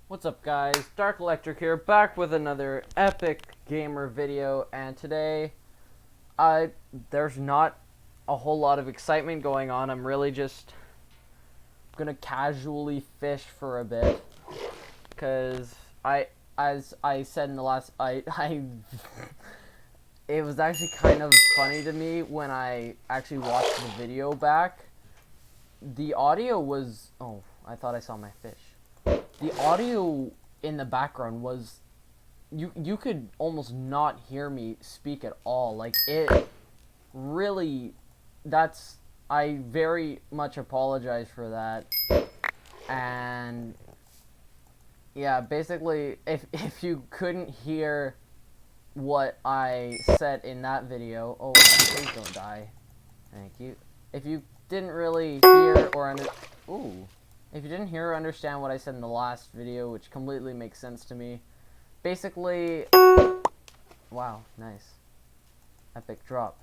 What's up, guys? Dark Electric here, back with another epic gamer video, and today there's not a whole lot of excitement going on. I'm really just gonna casually fish for a bit, because as I said in the last, it was actually kind of funny to me when I actually watched the video back. The audio was, oh, I thought I saw my fish. The audio in the background was, you could almost not hear me speak at all. Like, it really, I very much apologize for that. And yeah, basically, if you couldn't hear what I said in that video, oh, please don't die. Thank you. If you didn't really hear or if you didn't hear or understand what I said in the last video, which completely makes sense to me, basically, wow, nice. Epic drop.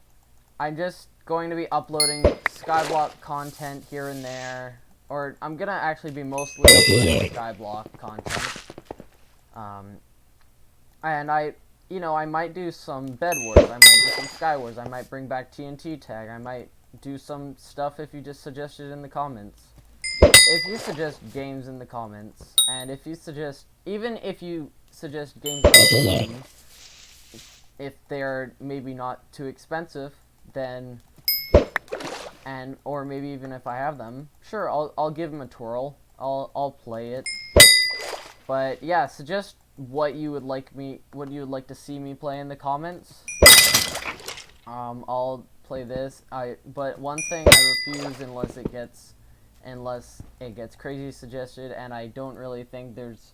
I'm just going to be uploading skyblock content here and there, or I'm gonna actually be mostly uploading skyblock content. And I might do some Bed Wars, I might do some Sky Wars, I might bring back TNT tag, I might do some stuff if you just suggest it in the comments. If you suggest games in the comments, and if you suggest, even if you suggest games on Steam, if they're maybe not too expensive, then, or maybe even if I have them, sure, I'll give them a twirl. I'll play it. But yeah, suggest what you would like to see me play in the comments. I'll play this. But one thing I refuse unless it gets crazy suggested, and I don't really think there's,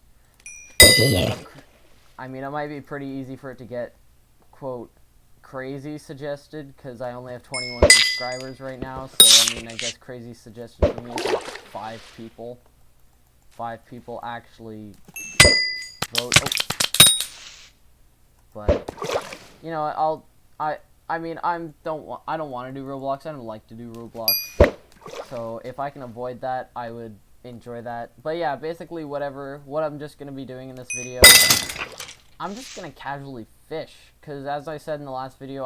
I mean, it might be pretty easy for it to get, quote, crazy suggested, because I only have 21 subscribers right now, so I mean, I guess crazy suggested for me is like 5 people. 5 people actually vote. Oh. But, you know, I mean, I don't want to do Roblox. I don't like to do Roblox. So if I can avoid that, I would enjoy that. But yeah, basically what I'm just going to be doing in this video, I'm just going to casually fish. Because as I said in the last video,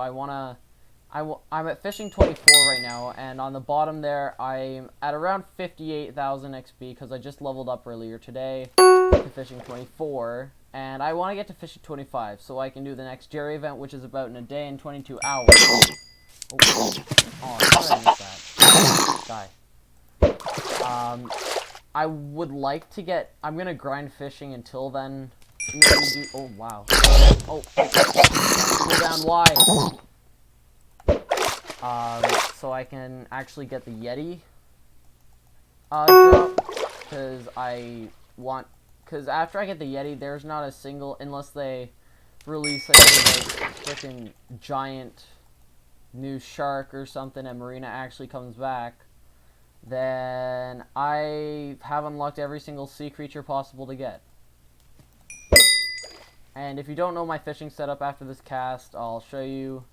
I'm at fishing 24 right now. And on the bottom there, I'm at around 58,000 XP because I just leveled up earlier today to fishing 24. And I want to get to fishing 25 so I can do the next Jerry event, which is about in a day and 22 hours. Oh, how did I miss that? Die. I would like to get, I'm gonna grind fishing until then. Oh, wow. Oh, cool down, why? So I can actually get the Yeti, drop, because after I get the Yeti, there's not a single, unless they release, like, freaking giant new shark or something and Marina actually comes back, then I have unlocked every single sea creature possible to get. And if you don't know my fishing setup after this cast, I'll show you.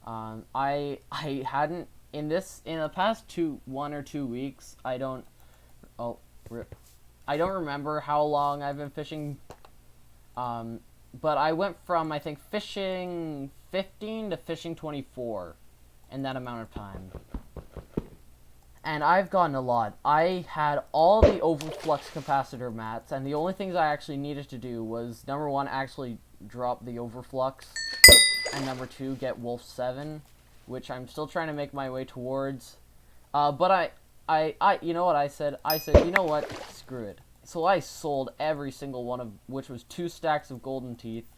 I hadn't, in the past 1 or 2 weeks, I don't remember how long I've been fishing, but I went from, I think, fishing 15 to fishing 24 in that amount of time. And I've gotten a lot. I had all the overflux capacitor mats, and the only things I actually needed to do was, number 1, actually drop the overflux, and number 2, get Wolf 7, which I'm still trying to make my way towards. But you know what I said? I said, you know what? Screw it. So I sold every single one of, which was 2 stacks of golden teeth,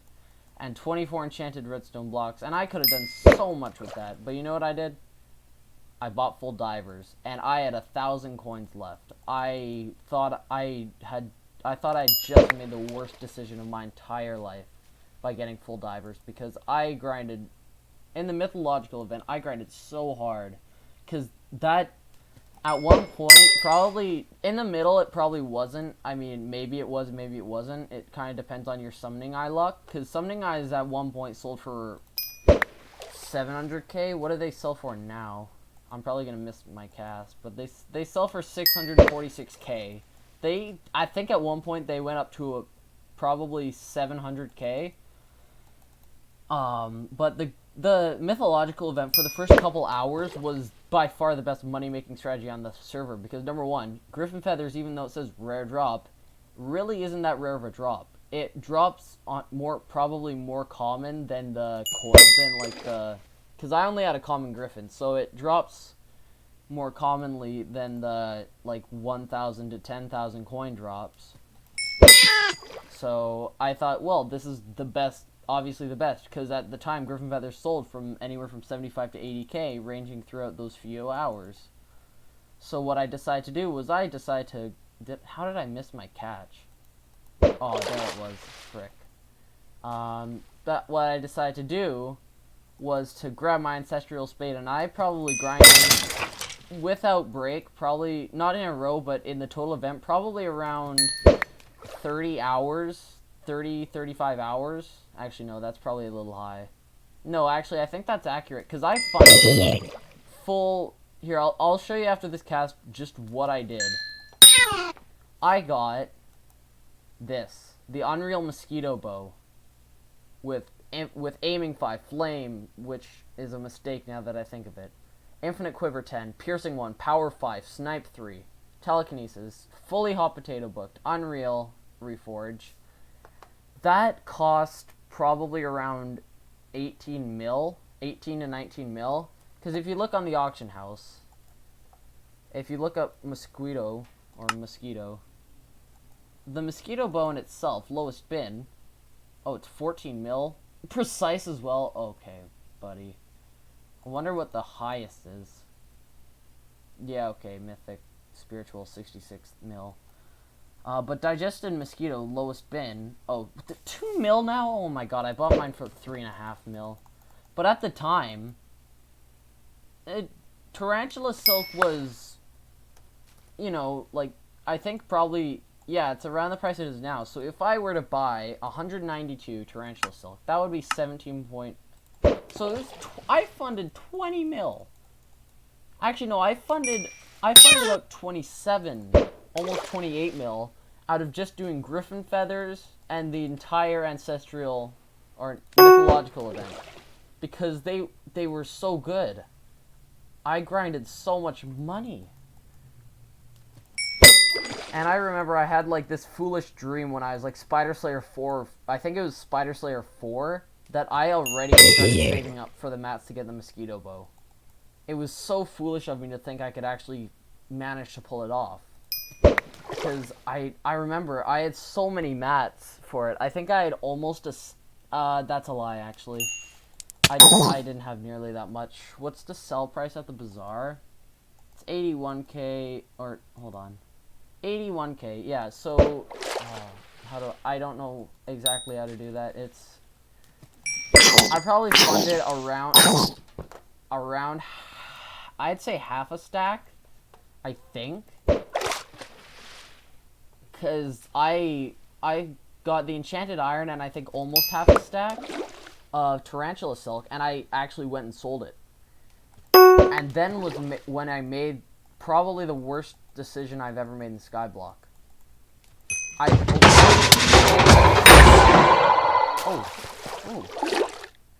and 24 enchanted redstone blocks, and I could have done so much with that. But you know what I did? I bought full divers, and I had 1,000 coins left. I thought I just made the worst decision of my entire life by getting full divers, because I grinded, in the mythological event, I grinded so hard, because that, at one point, probably, in the middle, it probably wasn't. I mean, maybe it was, maybe it wasn't. It kind of depends on your summoning eye luck, because summoning eyes at one point sold for 700k. What do they sell for now? I'm probably going to miss my cast, but they sell for 646k, I think at one point they went up to probably 700k. But the mythological event for the first couple hours was by far the best money-making strategy on the server, because number one, Griffin Feathers, even though it says rare drop, really isn't that rare of a drop. It drops on probably more common than the because I only had a common Griffin, so it drops more commonly than the 1,000 to 10,000 coin drops. So I thought, well, this is the best, obviously the best, because at the time Griffin Feathers sold from anywhere from 75 to 80k, ranging throughout those few hours. So what I decided to do was how did I miss my catch? Oh, there it was, frick. But what I decided to do was to grab my Ancestral Spade, and I probably grinded without break, probably not in a row, but in the total event, probably around 30 hours, 35 hours. Actually, no, that's probably a little high. No, actually, I think that's accurate, because I funded full... Here, I'll show you after this cast just what I did. I got this, the Unreal Mosquito Bow, with Aiming 5, Flame, which is a mistake now that I think of it, Infinite Quiver 10, Piercing 1, Power 5, Snipe 3, Telekinesis, fully Hot Potato Booked, Unreal, Reforge. That cost probably around 18 to 19 mil, because if you look on the auction house, if you look up Mosquito, the Mosquito Bow in itself, lowest bin, oh, it's 14 mil. Precise as well. Okay, buddy. I wonder what the highest is. Yeah, okay, Mythic, Spiritual, 66 mil. But Digested Mosquito, lowest bin. Oh, 2 mil now? Oh my god, I bought mine for 3.5 mil. But at the time, Tarantula Silk was, you know, I think probably... Yeah, it's around the price it is now. So if I were to buy 192 Tarantula Silk, that would be 17 point... So I funded 20 mil. Actually, no, I funded about 27, almost 28 mil out of just doing Griffin Feathers and the entire Ancestral or Mythological event. Because they were so good. I grinded so much money. And I remember I had this foolish dream when I was Spider Slayer 4, I think it was Spider Slayer 4, that I already started saving up for the mats to get the Mosquito Bow. It was so foolish of me to think I could actually manage to pull it off. Because I remember I had so many mats for it. I think I had almost that's a lie, actually. I didn't have nearly that much. What's the sell price at the bazaar? It's 81k, or, hold on. 81k, yeah, so, I don't know exactly how to do that. I probably funded around, I'd say half a stack, I think. Because I got the Enchanted Iron and I think almost half a stack of Tarantula Silk, and I actually went and sold it. And then was when I made probably the worst decision I've ever made in skyblock.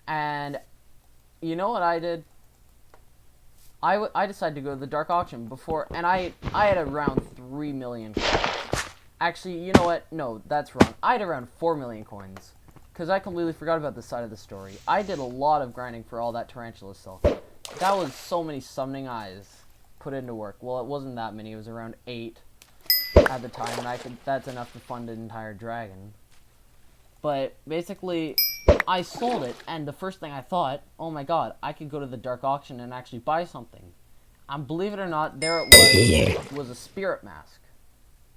And you know what I did? I decided to go to the dark auction before, and I had around 3 million coins. Actually, you know what? No, that's wrong. I had around 4 million coins, because I completely forgot about this side of the story. I did a lot of grinding for all that Tarantula Silk. That was so many Summoning Eyes put into work. Well, it wasn't that many. It was around 8 at the time, and that's enough to fund an entire dragon. But basically, I sold it, and the first thing I thought, oh my god, I could go to the dark auction and actually buy something. And believe it or not, there it was a spirit mask.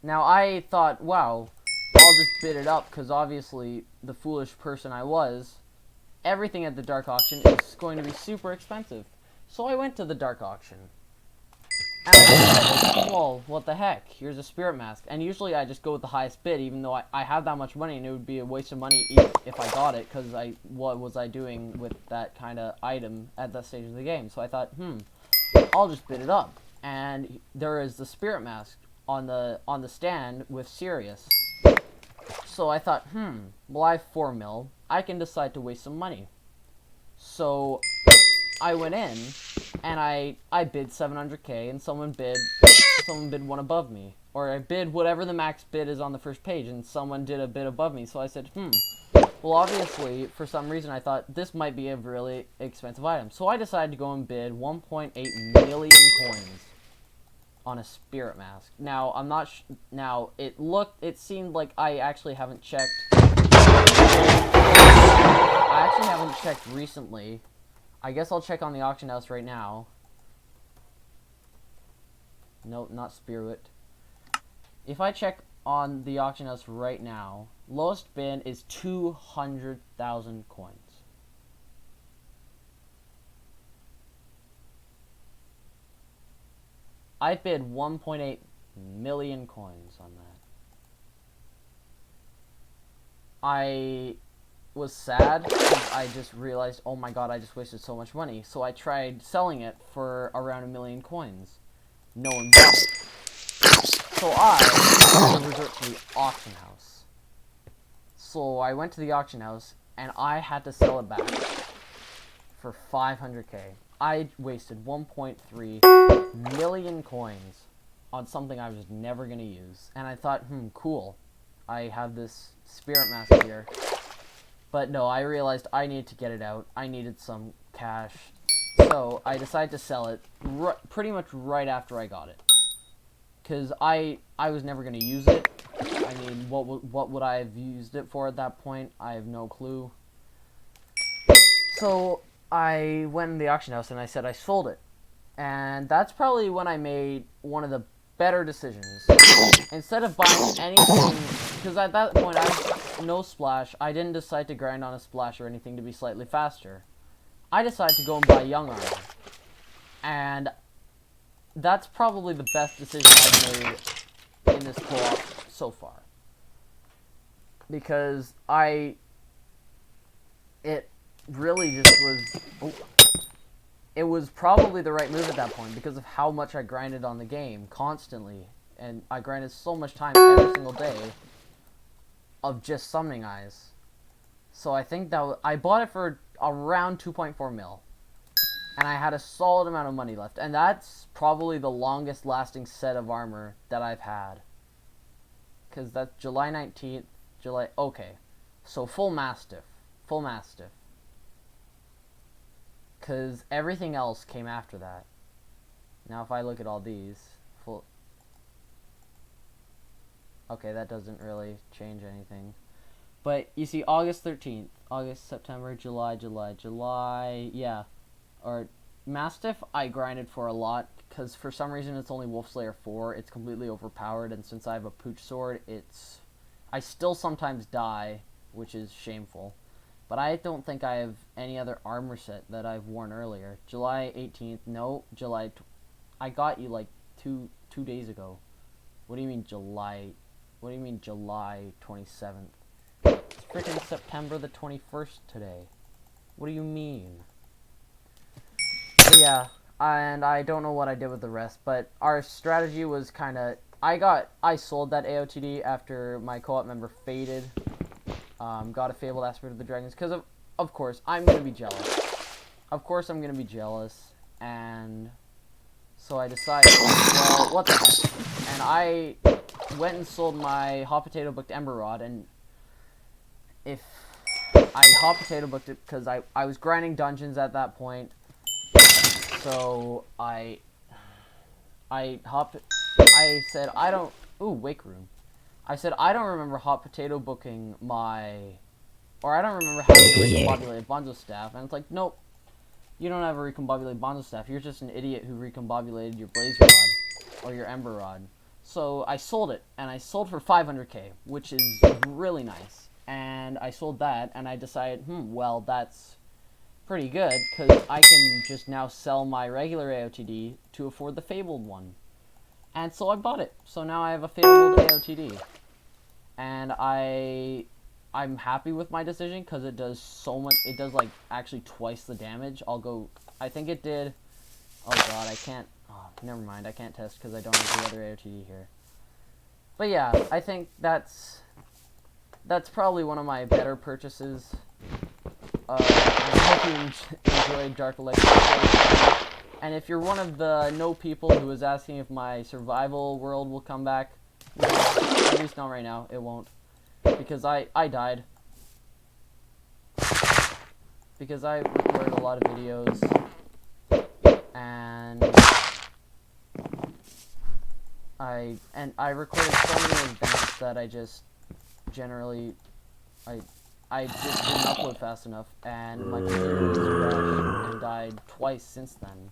Now, I thought, wow, I'll just bid it up, because obviously, the foolish person I was, everything at the dark auction is going to be super expensive. So I went to the dark auction. And I decided, well, what the heck, here's a spirit mask. And usually I just go with the highest bid, even though I have that much money, and it would be a waste of money if I got it, because what was I doing with that kind of item at that stage of the game? So I thought, I'll just bid it up. And there is the spirit mask. on the stand with Sirius. So I thought, well, I have 4 mil. I can decide to waste some money. So I went in and I bid 700k, and someone bid one above me, or I bid whatever the max bid is on the first page, and someone did a bid above me. So I said, well, obviously, for some reason, I thought this might be a really expensive item. So I decided to go and bid 1.8 million coins on a spirit mask. Now, I'm not now, it seemed like I actually haven't checked. I actually haven't checked recently. I guess I'll check on the auction house right now. Nope, not spirit. If I check on the auction house right now, lowest bid is 200,000 coins. I bid 1.8 million coins on that. I was sad because I just realized, oh my god, I just wasted so much money. So I tried selling it for around 1 million coins. No one bought it. So I had to resort to the auction house. So I went to the auction house and I had to sell it back for 500k. I wasted 1.3 million coins on something I was never going to use. And I thought, cool. I have this spirit mask here. But no, I realized I needed to get it out. I needed some cash. So I decided to sell it pretty much right after I got it. Because I was never going to use it. I mean, what would I have used it for at that point? I have no clue. So I went in the auction house and I said I sold it. And that's probably when I made one of the better decisions. Instead of buying anything, because at that point I had no splash, I didn't decide to grind on a splash or anything to be slightly faster. I decided to go and buy young armor. And that's probably the best decision I've made in this co-op so far. Because it really just was, it was probably the right move at that point because of how much I grinded on the game constantly. And I grinded so much time every single day of just summoning eyes. So I think that I bought it for around 2.4 mil. And I had a solid amount of money left. And that's probably the longest lasting set of armor that I've had. Because that's July 19th. Okay. So full Mastiff. Full Mastiff. Because everything else came after that. Now if I look at all these. Okay, that doesn't really change anything. But you see August 13th. August, September, July. Yeah. Or Mastiff I grinded for a lot. Because for some reason it's only Wolf Slayer 4. It's completely overpowered. And since I have a Pooch Sword, I still sometimes die. Which is shameful. But I don't think I have any other armor set that I've worn earlier. July 18th. No, I got you like two days ago. What do you mean July? What do you mean July 27th? It's freaking September the 21st today. What do you mean? But yeah, and I don't know what I did with the rest, but our strategy was kind of... I sold that AOTD after my co-op member faded. Got a Fabled Aspect of the Dragons, because of course, I'm going to be jealous. Of course I'm going to be jealous, and so I decided, well, what the heck, and I went and sold my Hot Potato Booked Ember Rod, and if I Hot Potato Booked it because I was grinding dungeons at that point, so I said, Wake Room. I said, I don't remember Hot Potato booking I don't remember having a recombobulated Bonzo Staff. And it's like, nope, you don't have a recombobulated Bonzo Staff. You're just an idiot who recombobulated your Blaze Rod, or your Ember Rod. So I sold it, and I sold for 500k, which is really nice. And I sold that, and I decided, well, that's pretty good, because I can just now sell my regular AOTD to afford the Fabled one. And so I bought it. So now I have a Fabled AOTD. And I'm happy with my decision because it does so much. It does like actually twice the damage. I think it did. Oh god, I can't. Oh, never mind. I can't test because I don't have the other AOTD here. But yeah, I think that's probably one of my better purchases. I hope you enjoyed Dark Electric. And if you're one of the people who was asking if my survival world will come back, no, at least not right now, it won't. Because I died. Because I recorded a lot of videos. And I recorded so many events that I just generally I just didn't upload fast enough, and my computer just crashed and died twice since then.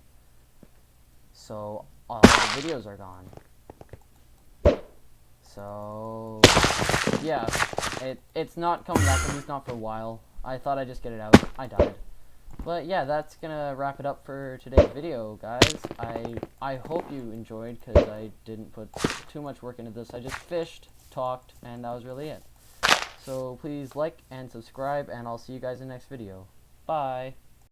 So all the videos are gone. So yeah, it's not coming back, at least not for a while. I thought I'd just get it out. I died. But yeah, that's gonna wrap it up for today's video, guys. I hope you enjoyed, because I didn't put too much work into this. I just fished, talked, and that was really it. So please like and subscribe, and I'll see you guys in the next video. Bye!